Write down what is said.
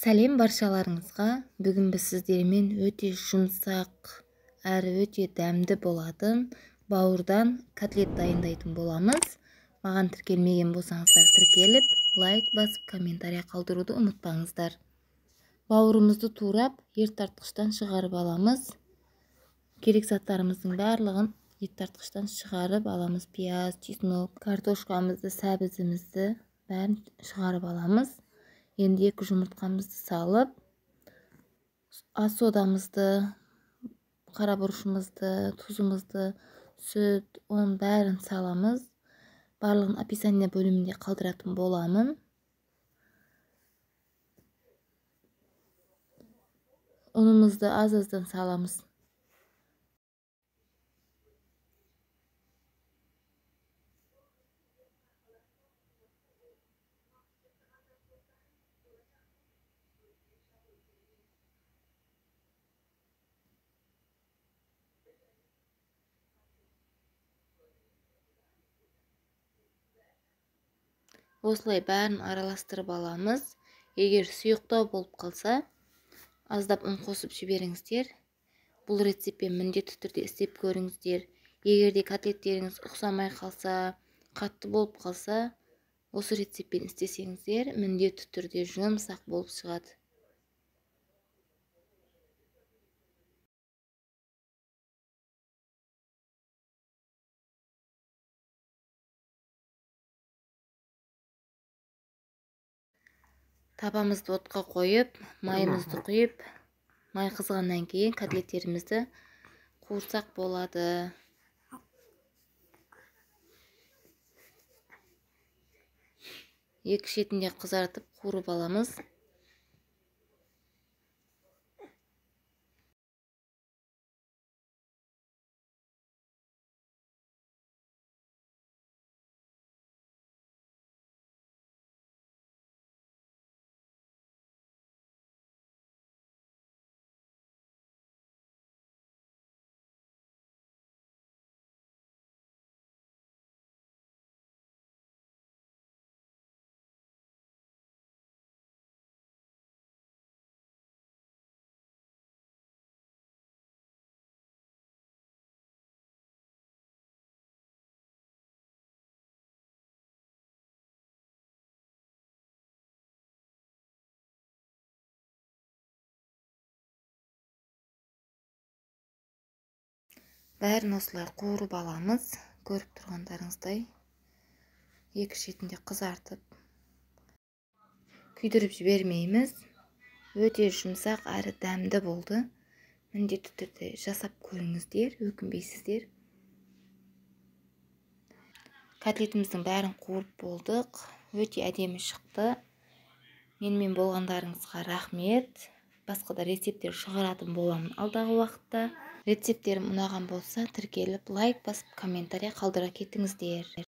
Сәлем баршаларыңызға. Бүгін біз сіздермен өте жұмсақ әрі өте дәмді болатын бауырдан котлет дайындайтын боламыз. Маған тіркелмеген болсаңыздар тіркеліп, лайк басып, комментария қалдыруды ұмытпаңыздар. Бауырымызды турап, ертартқыштан шығарып аламыз. Керек заттарымыздың барлығын ертартқыштан шығарып аламыз. Пияз, чеснок, картошкамызды, сәбізімізді бәрін шығарып аламыз. Енді 2 жұмыртқамызды салып, ас содамызды, қара бұрышымызды, тұзымызды, сүт, ұн бәрін саламыз. Барлығын описание бөлімінде қалдыратын боламын. Ұнымызды аз-аздан саламыз. Осылай бәрін араластырып аламыз. Егер сұйықтау болып қалса, аздап ұн қосып жіберіңіздер. Бұл рецептпен міндетті түрде істеп көріңіздер. Егер де котлеттеріңіз ұқсамай қалса, қатты болып қалса, осы рецептпен істесеңіздер, міндетті түрде жұмсақ болып шығады. Табамызды отқа қойып, майымызды құйып, май қызғаннан кейін котлеттерімізді қуырсақ болады. Екі шетінде қызартып қуырып аламыз. Бәрін осылай қуырып аламыз. Көріп тұрғандарыңыздай. Екі шетінде қызартып. Күйдіріп жібермейміз. Өте жұмсақ әрі дәмді болды. Міндетті түрде жасап көріңіздер, өкінбейсіздер. Котлетіміздің бәрін қуырып болдық. Өте әдемі шықты. Менімен болғандарыңызға рахмет. Басқа да рецепттер шығаратын боламын алдағы уақытта. Рецепттерім ұнаған болса, тіркеліп, лайк басып, комментария қалдыра кетіңіздер.